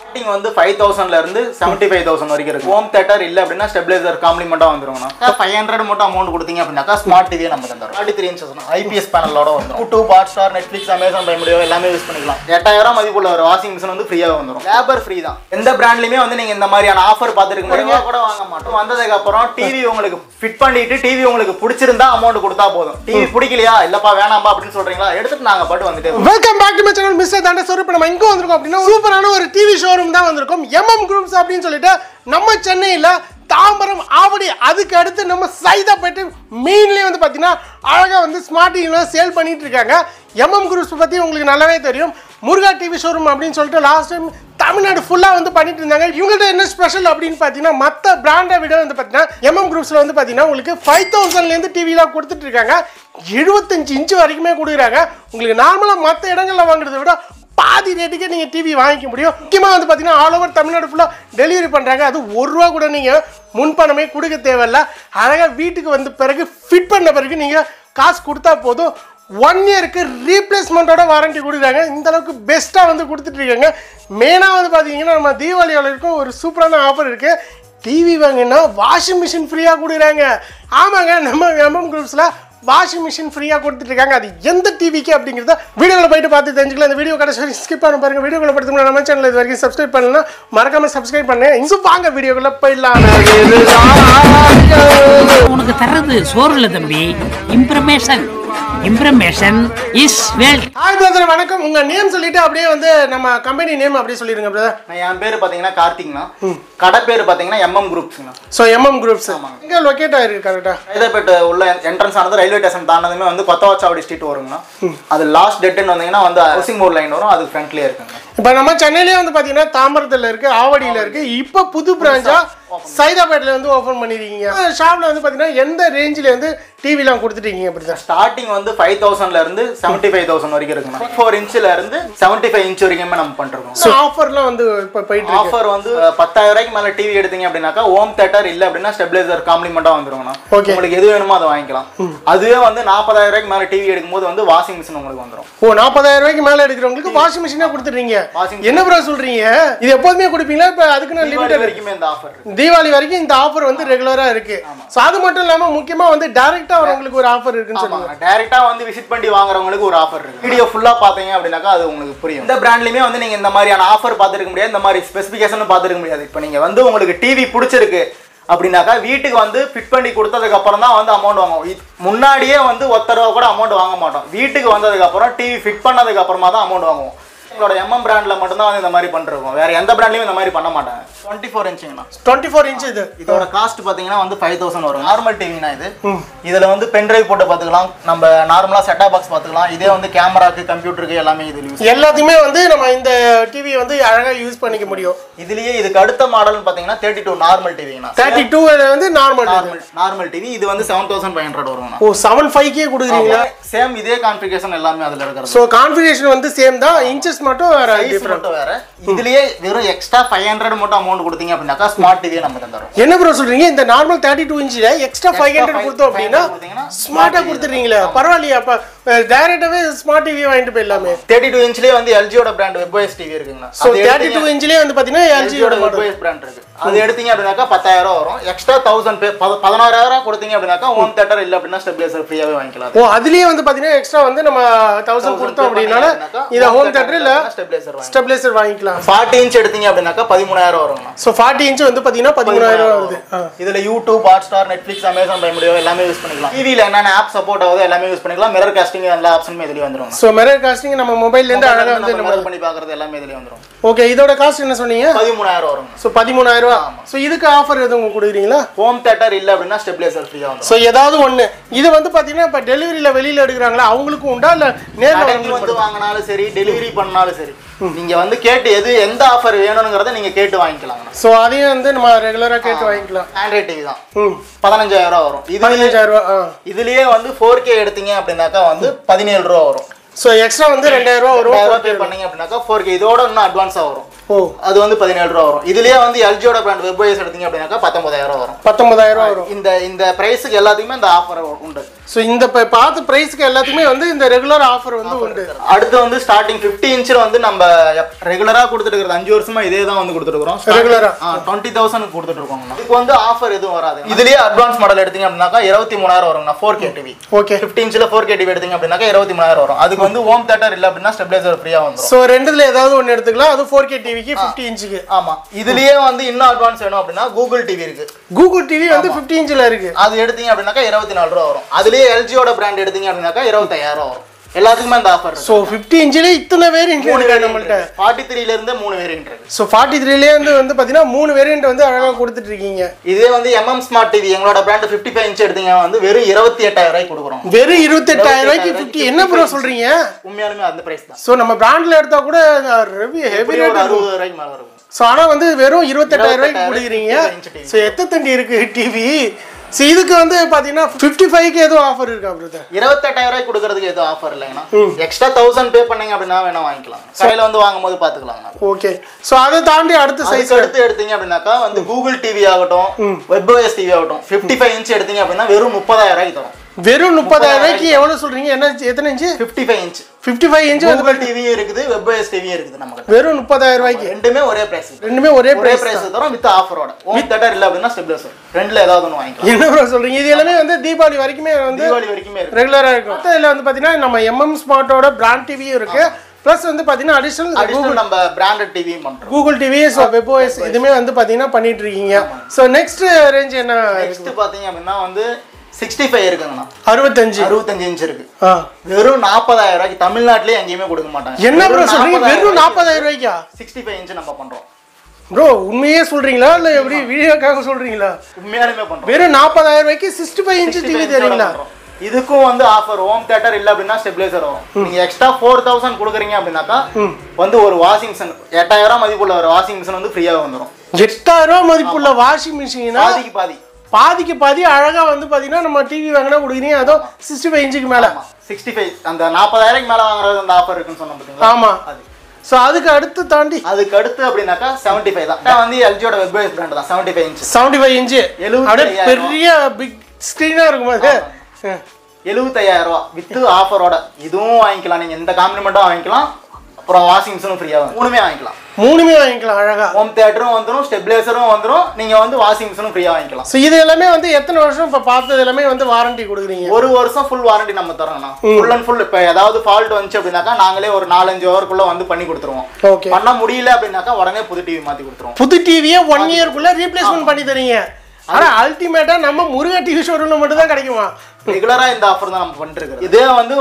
Starting வந்து 5000 ல இருந்து 75000 வரைக்கும் இருக்கு. ஹோம் தியேட்டர் இல்ல அப்படினா ஸ்டெபிலைசர் காம்ப்ளிமெண்டா வந்துரும்னா 500 மட்டும் அமௌண்ட் கொடுத்தீங்க அப்படினாக்கா ஸ்மார்ட் டிவி நம்ம தந்துறோம். 33 இன்ச்சஸ் ஐபிஎஸ் பேனலோட வந்துரும். YouTube, Hotstar, Netflix, Amazon Prime Video எல்லாமே யூஸ் பண்ணிக்கலாம். 8000 மதிப்புள்ள ஒரு வாஷிங் மிஷின் வந்து ஃப்ரீயா வந்துரும். லேபர் ஃப்ரீ தான். எந்த பிராண்ட்லயுமே வந்து நீங்க இந்த மாதிரியான ஆஃபர் பாத்துருக்கீங்க கூட வாங்க மாட்டோம். வந்ததுக்கு அப்புறம் டிவி உங்களுக்கு ஃபிட் பண்ணிட்டு டிவி உங்களுக்கு பிடிச்சிருந்தா அமௌண்ட் கொடுத்தா போதும். டிவி பிடிக்கலையா இல்லப்பா வேணாம்பா அப்படின்னு சொல்றீங்களா எடுத்துட்டு நாங்க பாட்டு வந்துட்டே. Welcome back to my channel mister Thandeswari. இப்போ நம்ம இங்க வந்திருக்கோம் அப்படின்னா சூப்பரான ஒரு டிவி ஷோரூம் தான் வந்திருக்கோம். MM Groups அப்படின்னு சொல்லிட்டு நம்ம சென்னையில தாம்பரம், ஆவடி, அதுக்கு அடுத்து நம்ம சைதாப்பேட்டை மெயின்லேயே வந்து பார்த்தீங்கன்னா அழகாக வந்து ஸ்மார்ட் டிவிலாம் சேல் பண்ணிட்டு இருக்காங்க. MM Groups பற்றி உங்களுக்கு நல்லாவே தெரியும். முருகா டிவி ஷோரூம் அப்படின்னு சொல்லிட்டு லாஸ்ட் டைம் தமிழ்நாடு ஃபுல்லாக வந்து பண்ணிட்டு இருந்தாங்க. இவங்கள்ட்ட என்ன ஸ்பெஷல் அப்படின்னு பார்த்தீங்கன்னா மற்ற பிராண்டை விட வந்து பார்த்தீங்கன்னா MM Groupஸில் வந்து பார்த்தீங்கன்னா உங்களுக்கு 5000லேருந்து டிவிலாம் கொடுத்துட்டு இருக்காங்க. 75 இன்ச்சு வரைக்குமே கொடுக்குறாங்க. உங்களுக்கு நார்மலாக மற்ற இடங்களில் வாங்குறதை விட பாதி ரேட்டுக்கே நீங்கள் டிவி வாங்கிக்க முடியும். முக்கியமாக வந்து பார்த்தீங்கன்னா ஆல் ஓவர் தமிழ்நாடு ஃபுல்லாக டெலிவரி பண்ணுறாங்க. அது ₹1 கூட நீங்கள் முன்பணமே கொடுக்க தேவையில்ல. அழகாக வீட்டுக்கு வந்த பிறகு ஃபிட் பண்ண பிறகு நீங்கள் காசு கொடுத்தா போதும். 1 இயருக்கு ரீப்ளேஸ்மெண்ட்டோட வாரண்டி கொடுக்குறாங்க. இந்த அளவுக்கு பெஸ்ட்டாக வந்து கொடுத்துட்ருக்காங்க. மெயினாக வந்து பார்த்தீங்கன்னா நம்ம தீபாவளியில் இருக்கும் ஒரு சூப்பரான ஆஃபர் இருக்குது. டிவி வாங்கினா வாஷிங் மிஷின் ஃப்ரீயாக கொடுக்குறாங்க. ஆமாங்க, நம்ம MM Groupஸில் வாஷிங் மிஷின் ஃப்ரீயாக கொடுத்துட்ருக்காங்க. அது எந்த டிவிக்கு அப்படிங்கிறத வீடியோவில் போயிட்டு பார்த்து தெரிஞ்சுக்கலாம். இந்த வீடியோ கடைசி வரைக்கும் ஸ்கிப் பண்ண பாருங்கள். வீடியோக்குள்ள படுத்துக்கலாம். நம்ம சேனல் இது வரைக்கும் சப்ஸ்கிரைப் பண்ணலாம், மறக்காமல் சப்ஸ்கிரைப் பண்ணேன். இன்னும் வாங்க வீடியோக்குள்ள போயிடலாம். உனக்கு தர்றது சோறு இல்லை தம்பி, இம்ப்ரமேஷன் இஸ் வெல்த். ஹாய் பிரதர், வணக்கம். உங்க நேம் சொல்லிட்டு அப்படியே வந்து நம்ம கம்பெனி நேம் அப்படியே சொல்லிருங்க பிரதர். என் பேரு பாத்தீங்கன்னா கார்த்திக்னா, கடை பேரு பாத்தீங்கன்னா MM Groupsனா. சோ MM Groups எங்க லொகேட் ஆயிருக்கு கரெக்ட்டா? சைதாப்பேட்டை உள்ள என்ட்ரன்ஸ் ஆனது ரயில்வே ஸ்டேஷன் தாண்டதுமே வந்து கொத்தவாச்சாவடி ஸ்ட்ரீட் வருங்கண்ணா. அது லாஸ்ட் டெட்னு வந்தீங்கன்னா வந்து ஹவுசிங் போர்ட் லைன் வரும். அது ஃப்ரண்ட்லயே இருக்குங்க. இப்போ நம்ம சென்னையிலேயே வந்து பார்த்தீங்கன்னா தாம்பரத்தில் இருக்குது, ஆவடியில் இருக்குது. இப்போ புது பிரான்ச்சாக சைதாப்பேட்டில் வந்து ஓப்பன் பண்ணியிருக்கீங்க. ஷாப்பில் வந்து பார்த்தீங்கன்னா எந்த ரேஞ்சில் வந்து டிவிலாம் கொடுத்துட்டீங்க? அப்படி தான் ஸ்டார்டிங் வந்து 5000ல இருந்து 75000 வரைக்கும் இருக்குண்ணா. 4 இன்ச்ல இருந்து 75 இன்ச் வரைக்குமே நம்ம பண்ணிருக்கோம். ஸோ ஆஃபர்லாம் வந்து இப்போ போயிட்டு இருக்கு. ஆஃபர் வந்து 10000 ரூபாய்க்கு மேலே டிவி எடுத்தீங்க அப்படின்னாக்கா ஹோம் தியேட்டர் இல்லை அப்படின்னா ஸ்டெபிலைசர் காம்ப்ளிமெண்டா வந்துருங்கண்ணா. உங்களுக்கு எது வேணுமோ அதை வாங்கிக்கலாம். அதுவே வந்து 40000 ரூபாய்க்கு மேலே டிவி எடுக்கும்போது வந்து வாஷிங் மிஷின் உங்களுக்கு வந்துடும். ஓ, 40000 ரூபாய்க்கு மேலே எடுக்கிறவங்களுக்கு வாஷிங் மிஷினே கொடுத்துறீங்க. என்ன ப்ரோ சொல்றீங்க? இது எப்போதுமே கொடுப்பீங்களா? இப்போ அதுக்கு நான் லிமிட்டட் வரைக்குமே இந்த ஆஃபர் இருக்கு. தீபாவளி வரைக்கும் இந்த ஆஃபர் வந்து ரெகுலரா இருக்கு. ஸோ அது மட்டும் இல்லாமல் முக்கியமாக வந்து டைரக்டா வரவங்களுக்கு ஒரு ஆஃபர் இருக்குன்னு சொல்லுவாங்க. டைரக்டா வந்து விசிட் பண்ணி வாங்குறவங்களுக்கு ஒரு ஆஃபர் இருக்கு. வீடியோ ஃபுல்லா பாத்தீங்க அப்படின்னாக்கா அது உங்களுக்கு புரியும். இந்த பிராண்ட்லயுமே வந்து நீங்க இந்த மாதிரியான ஆஃபர் பார்த்துருக்க முடியாது, இந்த மாதிரி ஸ்பெசிஃபிகேஷன் பார்த்துருக்க முடியாது. இப்போ நீங்க வந்து உங்களுக்கு டிவி பிடிச்சிருக்கு அப்படின்னாக்கா வீட்டுக்கு வந்து ஃபிட் பண்ணி கொடுத்ததுக்கு அப்புறம் தான் வந்து அமௌண்ட் வாங்குவோம். முன்னாடியே வந்து ₹1 கூட அமௌண்ட் வாங்க மாட்டோம். வீட்டுக்கு வந்ததுக்கு அப்புறம் டிவி ஃபிட் பண்ணதுக்கு அப்புறமா தான் அமௌண்ட் வாங்குவோம். எங்களோட MM பிராண்ட்ல மட்டும் தான் வந்து இந்த மாதிரி பண்றோம். வேற எந்த பிராண்ட்லயும் இந்த மாதிரி பண்ண மாட்டாங்க. 24 இன்ச்சுங்கண்ணா. 24 இன்ச் இது. இதோட காஸ்ட் பாத்தீங்கன்னா வந்து 5000 வரும். நார்மல் டிவினா இது. இதுல வந்து பென் டிரைவ் போட்டு பாத்துக்கலாம், நம்ம நார்மலா செட்டா பாக்ஸ் பாத்துக்கலாம். இதே வந்து கேமராக்கு, கம்ப்யூட்டருக்கு எல்லாமே இது யூஸ். எல்லாத்தையுமே வந்து நம்ம இந்த டிவி வந்து அழகா யூஸ் பண்ணிக்க முடியும். இதுலயே இதுக்கு அடுத்த மாடல் பாத்தீங்கன்னா 32 நார்மல் டிவிங்கண்ணா. 32 வந்து நார்மல் டிவி. இது வந்து 7500 வரும்ண்ணா. ஓ, 75K கொடுக்குறீங்களா? சேம் இதே கான்ஃபிகரேஷன் எல்லாமே அதுல இருக்குது. சோ கான்ஃபிகரேஷன் வந்து சேம் தான், இன்ச்சஸ் மட்டும் வேற டிஃபரண்ட் வேற. இதுலயே வெறும் எக்ஸ்ட்ரா 500 மட்டும் அமௌண்ட் கொடுத்தீங்க அப்படினாக்கா ஸ்மார்ட் டிவி நம்ம தந்தறோம். என்ன ப்ரோ சொல்றீங்க? இந்த நார்மல் 32 இன்ச்ல எக்ஸ்ட்ரா 500 கொடுத்தோம் அப்படினா ஸ்மார்ட்டா கொடுத்துறீங்களா? பரவாயில்லையா? அப்ப டைரக்டாவே ஸ்மார்ட் டிவி வாங்கிட்டு போயிடலாமே. 32 இன்ச்லயே வந்து LG ஓட பிராண்ட் WebOS டிவி இருக்குங்க. சோ 32 இன்ச்லயே வந்து பாத்தீங்கன்னா LG ஓட WebOS பிராண்ட் இருக்கு. அது எடுத்தீங்க அப்படினாக்கா 10000 வரும். எக்ஸ்ட்ரா 11000 கொடுத்தீங்க அப்படினாக்கா ஹோம் தியேட்டர் இல்ல அப்படினா ஸ்டெபிலைசர் ஃப்ரீயாவே வாங்கிக்கலாம். ஓ, அதுலயே வந்து பாத்தீங்கன்னா எக்ஸ்ட்ரா வந்து நம்ம 1000 கொடுத்தோம் அப்படினால இத ஹோம் தியேட்டர் இல்ல ஸ்டெபிலைசர் வாங்கிக்கலாம். 40 இன்ச் எடுத்தீங்க அப்படினாக்கா 13000 வரும்ண்ணா. சோ 40 இன்ச் வந்து பாத்தீங்கன்னா 13000 வருது. இதுல YouTube, Hotstar, Netflix, Amazon Prime Video எல்லாமே யூஸ் பண்ணிக்கலாம். டிவில என்னென்ன ஆப் சப்போர்ட் ஆகுதோ எல்லாமே யூஸ் பண்ணிக்கலாம். மிரர் காஸ்டிங் எல்லா ஆப்ஷனுமே இதுலயே வந்துரும். சோ மிரர் காஸ்டிங் நம்ம மொபைல்ல இருந்து அழகா வந்து நம்ம பண்ணி பார்க்கிறது எல்லாமே இதுலயே வந்துரும். ஓகே, இதோட காஸ்ட் என்ன சொன்னீங்க? 13000 வரும். சோ 13000. சோ இதுக்கு ஆஃபர் எதுவும் கொடுக்குறீங்களா? ஹோம் தியேட்டர் இல்ல அப்படினா ஸ்டெபிலைசர் ஃப்ரீயா வந்துரும். சோ ஏதாவது ஒண்ணு இது வந்து பாத்தீங்கன்னா இப்ப டெலிவரியில வெளியில எடுக்கறாங்களா அவங்களுக்கு உண்டா இல்ல நேர்ல வந்து வாங்குனாலும் சரி டெலிவரி பண்ணாலும் சரி நீங்க வந்து கேட்டு எந்த ஆஃபர் வேணும்ங்கறத நீங்க கேட்டு வாங்கிக்கலாம். சோ அதையும் வந்து நம்ம ரெகுலரா கேட்டு வாங்கிக்கலாம். ஆண்ட்ராய்ட் டிவி தான். 15000 வரும். இது 15000. இதுலயே வந்து 4K எடுத்தீங்க அப்படினாக்கா வந்து 17000 வரும். சோ எக்ஸ்ட்ரா வந்து 2000 வரும். பே பண்ணீங்க அப்படினாக்கா 4K இதோட இன்னும் அட்வான்ஸா வரும். அது வந்து 17 ரூபா வரும். இதுலயே வந்து எல்ஜியோட பிராண்ட் வெப்ஓஎஸ் எடுத்தீங்க அப்படின்னாக்கா 19,000 வரும். 19,000 வரும். இந்த பிரைஸுக்கு எல்லாத்துக்குமே இந்த ஆஃபர் உண்டு. ஸோ இந்த பார்த்த ப்ரைஸ்க்கு எல்லாத்துக்குமே வந்து இந்த ரெகுலர் ஆஃபர் வந்து உண்டு. அடுத்து வந்து ஸ்டார்டிங் 50 இன்ச்சில் வந்து நம்ம ரெகுலரா கொடுத்துட்டு இருக்கிறது 5 வருஷமா இதே தான் வந்து கொடுத்துட்டு இருக்கிறோம். ரெகுலரா 20,000 கொடுத்துட்டு இருக்கோம். இதுக்கு வந்து ஆஃபர் எதுவும் வராது. இதுலயே அட்வான்ஸ் மாடல் எடுத்தீங்க அப்படின்னாக்கா 23,000 வரும். 4K TV. ஓகே 50 இன்ச்சில் 4K டிவி எடுத்தீங்க அப்படின்னாக்கா 23,000 வரும். அதுக்கு வந்து ஹோம் தியேட்டர் இல்ல அப்படின்னா ஸ்டெபிலைசர் ஃப்ரீயா வந்துரும். ஸோ ரெண்டுல ஏதாவது ஒன்று எடுத்துக்கலாம். அது 4K டிவிக்கு 50 இன்ச்சுக்கு. ஆமா. இதுலயே வந்து இன்னும் அட்வான்ஸ் வேணும் அப்படின்னா கூகுள் டிவி இருக்கு. கூகுள் டிவி வந்து 50 இன்ச்சில் இருக்கு. அது எடுத்தீங்க அப்படின்னாக்கா 24 ரூபா வரும். அதுலயே எல்ஜியோட பிராண்ட் எடுத்தீங்க அப்படின்னாக்கா 25,000 வரும். எல்லாத்துக்குமே அந்த ஆஃபர். ஸோ 50 இன்ச்சிலே இத்தனை வேரியன்ட் இருக்கு நம்மள்ட்ட. 43ல இருந்து 3 வேரியன்ட் இருக்கு. ஸோ 43லே வந்து பார்த்தீங்கன்னா 3 வேரியன்ட் வந்து அழகாக கொடுத்துட்டு இருக்கீங்க. இதே வந்து MM ஸ்மார்ட் டிவி எங்களோட பிராண்ட் 55 இன்ச் எடுத்தீங்க வந்து வெறும் 28,000 ரூபாய்க்கு கொடுக்குறோம். வெறும் 28,000 ரூபாய்க்கு 50 என்ன ப்ரோ சொல்றீங்க? உண்மையாலுமே அந்த பிரைஸ் தான். ஸோ நம்ம பிராண்ட்ல எடுத்தா கூட ஹெவி ரேட் 60 ரூபாய்க்கு மேல இருக்கும். ஸோ ஆனால் வந்து வெறும் 28,000 ரூபாய்க்கு கொடுக்குறீங்க. ஸோ எத்தனை தண்டி இருக்கு டிவி? ஸோ இதுக்கு வந்து பார்த்தீங்கன்னா 55க்கு ஏதோ ஆஃபர் இருக்கா பிரதர்? 28,000 ரூபாய்க்கு கொடுக்கறதுக்கு ஏதோ ஆஃபர் இல்லைங்கண்ணா. எக்ஸ்ட்ரா 1000 பே பண்ணீங்க அப்படின்னா வேணா வாங்கிக்கலாம். கடையில் வந்து வாங்கும்போது பார்த்துக்கலாம். ஓகே. ஸோ அதை தாண்டி அடுத்த சைஸ் எடுத்து எடுத்தீங்க அப்படின்னாக்கா வந்து கூகுள் டிவி ஆகட்டும் வெப்ஓஎஸ் டிவி ஆகட்டும் 55 இன்ச் எடுத்தீங்க அப்படின்னா வெறும் 30,000 ரூபாய்க்கு தரும். வெறும் 30,000 ரூபாய்க்கு எவ்வளவு சொல்றீங்க? என்ன எத்தனை இன்ச்? 55 இன்ச். 55 இன்ச் கூகுள் டிவியும் இருக்குது வெப்ஓஎஸ் டிவியும் இருக்குது நமக்கு. வெறும் 30,000 ரூபாய்க்கு ரெண்டுமே ஒரே பிரைஸ். ரெண்டுமே ஒரே பிரைஸ் தரோம் வித் ஆஃபரோட. ஹோம் தியேட்டர் இல்ல அப்படினா ஸ்டெபிலைசர். ரெண்டுல ஏதாவது ஒன்னு வாங்கிக்கலாம். என்ன ப்ரோ சொல்றீங்க? இது எல்லாமே வந்து தீபாவளி வரைக்குமே வந்து இருக்கு. ரெகுலரா இருக்கும். இதுல வந்து பாத்தீங்கன்னா நம்ம MM ஸ்மார்ட்டோட பிராண்ட் டிவியும் இருக்கு. ப்ளஸ் வந்து பாத்தீங்கன்னா அடிஷனல் நம்ம பிராண்டட் டிவியும் பண்றோம். கூகுள் டிவி வெப்ஓஎஸ் இதுமே வந்து பாத்தீங்கன்னா பண்ணிட்டு இருக்கீங்க. சோ நெக்ஸ்ட் ரேஞ்ச் என்ன? நெக்ஸ்ட் பாத்தீங்க அப்படினா வந்து 65 இருக்குங்கண்ணா. 65 இன்ச் இருக்கு. வெறும் 40,000 ரூபாய்க்கு தமிழ்நாட்டிலே எங்கேயுமே கொடுக்க மாட்டாங்க. என்ன ப்ரோ சொல்றீங்க? வெறும் 40,000 ரூபாய்க்கா? 65 இன்ச் நம்ம பண்றோம். ப்ரோ உண்மையே சொல்றீங்களா இல்ல எப்படி வீடியோக்காக சொல்றீங்களா? உண்மையாலுமே பண்றோம். வெறும் 40,000 ரூபாய்க்கு 65 இன்ச் டிவி தரீங்களா? இதுக்கும் வந்து ஆஃபர். ஹோம் தியேட்டர் இல்ல அப்படின்னா ஸ்டெபிலைசர் வரும். நீங்க எக்ஸ்ட்ரா 4,000 கொடுக்குறீங்க அப்படின்னாக்கா வந்து ஒரு வாஷிங் மிஷின் 8,000 ரூபாய் மதிப்புள்ள ஒரு வாஷிங் மிஷின் வந்து ஃப்ரீயா வந்துரும். 8,000 ரூபாய் மதிப்புள்ள வாஷிங் மிஷினா பாதிக்கு பாதி அழகா வந்து பாத்தீங்கன்னா நம்ம டிவி வாங்கினா கொடுக்குறீங்க. அதோ 65 இன்ச்சுக்கு மேல 65 அந்த 40,000க்கு மேல வாங்குறது அந்த ஆஃபர் இருக்குன்னு சொன்னோம் பாத்தீங்களா? ஆமா. சோ அதுக்கு அடுத்து தாண்டி அதுக்கு அடுத்து அப்படினாக்கா 75 தான். நான் வந்து எல்ஜியோட வெப்ஓஎஸ் பிராண்ட் தான் 75 இன்ச். 75 இன்ச் அப்படியே பெரிய பிக் ஸ்கிரீனா இருக்கும் அது. 75,000 ரூபாய் வித் ஆஃபரோட. இதுவும் வாங்கிக்கலாம். நீங்க எந்த காம்ப்ளிமெண்ட்டும் வாங்கிக்கலாம். அப்புறம் வாஷிங் மிஷினும் ஃப்ரீயா வரும். மூணுமே வாங்கிக்கலாம் அழகா. ஹோம் தியேட்டரும் வந்துரும் ஸ்டெபிலைசரும் வந்துரும். நீங்க வந்து வாஷிங் மிஷினும் ஃப்ரீயா வாங்கிக்கலாம். சோ இது எல்லாமே வந்து எத்தனை வருஷம் இப்ப பார்த்தது எல்லாமே வந்து வாரண்டி கொடுக்குறீங்க? ஒரு வருஷம் ஃபுல் வாரண்டி நம்ம தரோம்னா. Full and full. இப்ப ஏதாவது ஃபால்ட் வந்துச்சு அப்படினாக்கா நாங்களே ஒரு 4-5 ஹவர்க்குள்ள வந்து பண்ணி கொடுத்துருவோம். ஓகே. பண்ண முடியல அப்படினாக்கா உடனே புது டிவி மாத்தி கொடுத்துருவோம். புது டிவியை 1 இயர்க்குள்ள ரீப்ளேஸ்மென்ட் பண்ணி தரீங்க. ஆனா அல்டிமேட்டா நம்ம முருகா டிவி ஷோரூம்ல மட்டும் தான் கிடைக்குமா? ரெகுலரா இந்த ஆஃபர் தான் நம்ம பண்ணிட்டு இருக்கோம். இதே வந்து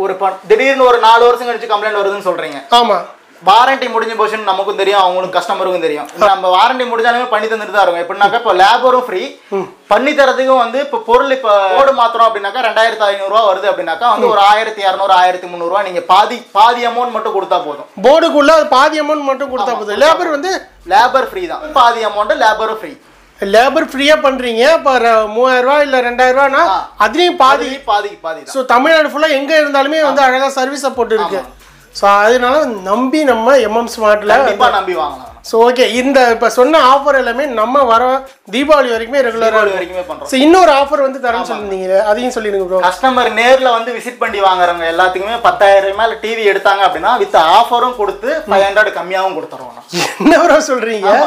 ஒரு திடீர்னு ஒரு 4 வருஷம் கழிச்சு கம்ப்ளைண்ட் வருதுன்னு சொல்றீங்க. ஆமா. வாரண்டி முடிஞ்ச போச்சுன்னு நமக்கும் தெரியும், அவங்களுக்கு கஸ்டமருக்கும் தெரியும். நம்ம வாரண்டி முடிஞ்சாலுமே பண்ணி தந்துட்டு தான் இருக்கும். எப்படின்னாக்கா இப்போ லேபரும் ஃப்ரீ பண்ணி தரதுக்கும் வந்து இப்போ பொருள் இப்போ போர்டு மாத்திரம் அப்படின்னாக்கா 2,500 ரூபா வருது அப்படின்னாக்கா வந்து ஒரு 1,200 1,300 ரூபா நீங்க பாதி அமௌண்ட் மட்டும் கொடுத்தா போதும். போர்டுக்குள்ள பாதி அமௌண்ட் மட்டும் கொடுத்தா போதும். லேபர் ஃப்ரீ தான். பாதி அமௌண்ட் லேபரும் ஃப்ரீ. லேபர் ஃப்ரீயா பண்றீங்க. இப்போ 3,000 ரூபா இல்ல 2,000 ரூபானா அதுலயும் பாதி. ஸோ தமிழ்நாடு ஃபுல்லா எங்க இருந்தாலுமே வந்து அழகா சர்வீஸ் சப்போர்ட் இருக்கு. ஸோ அதனால நம்பி நம்ம MM ஸ்மார்ட்ல நம்பி வாங்கலாம். So okay. இந்த இப்போ சொன்ன ஆஃபர் எல்லாமே நம்ம வர தீபாவளி வரைக்குமே ரெகுலராக வரைக்குமே பண்றோம். ஸோ இன்னொரு ஆஃபர் வந்து தரேன்னு சொல்லியிருந்தீங்க, அதையும் சொல்லிடுங்க ப்ரோ. கஸ்டமர் நேர்ல வந்து விசிட் பண்ணி வாங்குறவங்க எல்லாத்துக்குமே 10,000 மேல டிவி எடுத்தாங்க அப்படின்னா வித் ஆஃபரும் கொடுத்து 500 கம்மியாகவும் கொடுத்துருவோம். என்ன ப்ரோ சொல்றீங்க?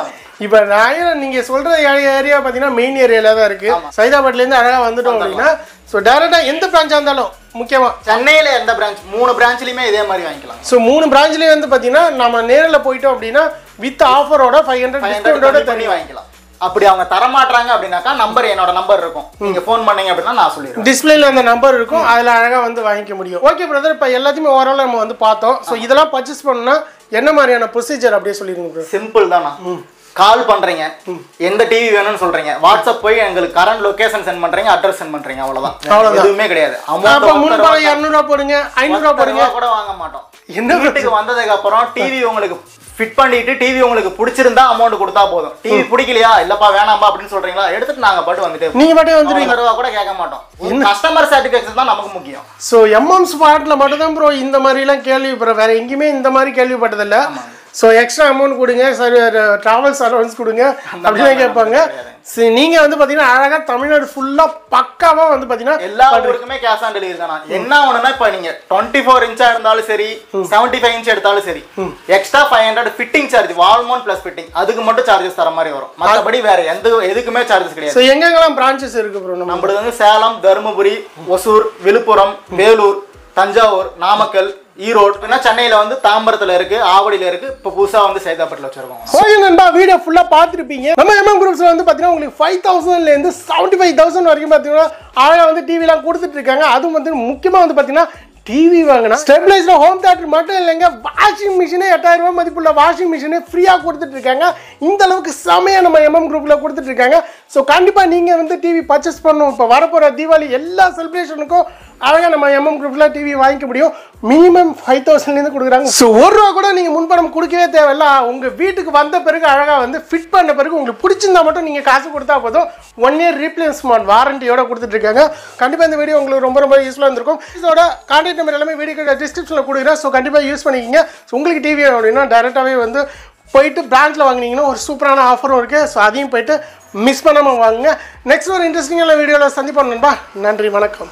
இப்போ நான் நீங்க சொல்ற ஏரியா பார்த்தீங்கன்னா மெயின் ஏரியால தான் இருக்கு. சைதாபாத்லேருந்து அழகா வந்துட்டோம் அப்படின்னா ஸோ டேரக்டா எந்த பிரான்ச்சா இருந்தாலும் முக்கியமா சென்னையில எந்த பிரான்ச் 3 பிரான்ச்லயுமே இதே மாதிரி வாங்கிக்கலாம். ஸோ 3 பிரான்ச்லயும் வந்து பார்த்தீங்கன்னா நம்ம நேரில் போயிட்டோம் அப்படின்னா வித் ஆஃபரோட 500 டிஸ்கவுண்டோட தனி வாங்கிக்கலாம். அப்படி அவங்க தர மாட்டாங்க அப்படின்னாக்கா என்னோட நம்பர் இருக்கும். நீங்க ஃபோன் பண்ணீங்க அப்படின்னா நான் சொல்லிடுறேன். டிஸ்பிளேல அந்த நம்பர் இருக்கும், அதுல அழகா வந்து வாங்கிக்க முடியும். ஓகே பிரதர், இப்போ எல்லாத்தையுமே ஓவரால் நம்ம வந்து பார்த்தோம். ஸோ இதெல்லாம் பர்ச்சேஸ் பண்ணா என்ன மாதிரியான ப்ரொசீஜர் அப்படியே சொல்லிடுங்க ப்ரோ. சிம்பிள் தானா. கால் பண்றீங்க, எந்த டிவி வேணும்னு சொல்றீங்க, வாட்ஸ்அப் போய் எங்களுக்கு கரண்ட் லொகேஷன் சென்ட் பண்றீங்க, அட்ரஸ் சென்ட் பண்றீங்க, அவ்வளவுதான். எதுவுமே கிடையாது. அப்ப 200 ரூபாய் போடுங்க, 500 ரூபாய் போடுங்க கூட வாங்க மாட்டோம். என்ன வீட்டுக்கு வந்ததுக்கு அப்புறம் டிவி உங்களுக்கு ஃபிட் பண்ணிட்டு டிவி உங்களுக்கு பிடிச்சிருந்தா அமௌண்ட் கொடுத்தா போதும். டிவி பிடிக்கலையா இல்லப்பா வேணாம்பா அப்படின்னு சொல்றீங்களா, எடுத்துட்டு நாங்க பாட்டு வந்துட்டு நீங்க பாட்டு வந்துருவீங்க. ரூபா கூட கேட்க மாட்டோம். கஸ்டமர் சாட்டிஸ்ஃபேக்ஷன் தான் நமக்கு முக்கியம். சோ MM ஸ்மார்ட்ல மட்டும் தான் ப்ரோ இந்த மாதிரி எல்லாம் கேள்விப்படுறேன். வேற எங்கேயுமே இந்த மாதிரி கேள்விப்பட்டதில்ல. ஸோ எக்ஸ்ட்ரா அமௌண்ட் கொடுங்க, சரி ட்ராவல்ஸ் அலவன்ஸ் கொடுங்க அப்படின்னு கேட்பாங்க. சரி, நீங்கள் வந்து பார்த்தீங்கன்னா அழகாக தமிழ்நாடு ஃபுல்லாக பக்காவாக வந்து பார்த்தீங்கன்னா எல்லா ஊருக்குமே கேஷ் ஆன் டெலிவரி தானா. என்ன ஒன்றுனா இப்போ நீங்கள் 24 இன்ச்சாக இருந்தாலும் சரி 75 இன்ச் எடுத்தாலும் சரி extra 500 fitting charge வால்மோன் plus fitting அதுக்கு மட்டும் சார்ஜஸ் தர மாதிரி வரும். மற்றபடி வேற எதுக்குமே சார்ஜஸ் கிடையாது. ஸோ எங்கெங்கெல்லாம் பிரான்ச்சஸ் இருக்கு ப்ரோ? நம்மளது வந்து சேலம், தருமபுரி, ஒசூர், விழுப்புரம், வேலூர், தஞ்சாவூர், நாமக்கல், ஈரோடு, சென்னையில வந்து தாம்பரத்துல இருக்கு, ஆவடியில இருக்கு, இப்போ புதுசா வந்து சைதாப்பேட்டில் வச்சிருக்கோம். ஓகே நண்பா, வீடியோ ஃபுல்லா பார்த்துருப்பீங்க. நம்ம எம்எம் குரூப்ஸ்ல வந்து பாத்தீங்கன்னா உங்களுக்கு 5000ல இருந்து 75,000 வரைக்கும் பாத்தீங்கன்னா அழகா வந்து டிவிலாம் கொடுத்துட்டு இருக்காங்க. அதுவும் வந்து முக்கியமா வந்து பாத்தீங்கன்னா டிவி வாங்கினா ஸ்டெபிலைசர் ஹோம் தியேட்டர் மட்டும் இல்லைங்க, வாஷிங் மிஷினே 8000 ரூபாய் மதிப்புள்ள வாஷிங் மிஷினே ஃப்ரீயாக கொடுத்துட்டு இருக்காங்க. இந்த அளவுக்கு செமையா நம்ம எம்எம் குரூப்ல கொடுத்துட்டு இருக்காங்க. ஸோ கண்டிப்பாக நீங்கள் வந்து டிவி பர்ச்சேஸ் பண்ணணும். இப்போ வரப்போகிற தீபாவளி எல்லா செலிப்ரேஷனுக்கும் அழகாக நம்ம எம்எம் குரூப்ல டிவி வாங்கிக்க முடியும். மினிமம் 5000லேருந்து கொடுக்குறாங்க. ஸோ ₹1 கூட நீங்கள் முன்பணம் கொடுக்கவே தேவையில்ல. உங்கள் வீட்டுக்கு வந்த பிறகு அழகாக வந்து ஃபிட் பண்ண பிறகு உங்களுக்கு பிடிச்சிருந்தா மட்டும் நீங்கள் காசு கொடுத்தா போதும். 1 இயர் ரீப்ளேஸ்மெண்ட் வாரண்டியோட கொடுத்துட்டு இருக்காங்க. கண்டிப்பாக இந்த வீடியோ உங்களுக்கு ரொம்ப ரொம்ப யூஸ்ஃபுல்லாக இருந்திருக்கும். இதோட கான்டாக்ட் நம்பர் எல்லாமே வீடியோ டிஸ்கிரிப்ஷனில் கொடுக்குறேன். ஸோ கண்டிப்பாக யூஸ் பண்ணிக்கிங்க. ஸோ உங்களுக்கு டிவி அப்படின்னா டேரெக்டாகவே வந்து போயிட்டு பிராண்டில் வாங்கினீங்கன்னா ஒரு சூப்பரான ஆஃபரும் இருக்குது. ஸோ அதையும் போயிட்டு மிஸ் பண்ணாமல் வாங்குங்க. நெக்ஸ்ட் ஒரு இன்ட்ரெஸ்டிங்கான வீடியோவில் சந்திப்போம் நண்பா. நன்றி, வணக்கம்.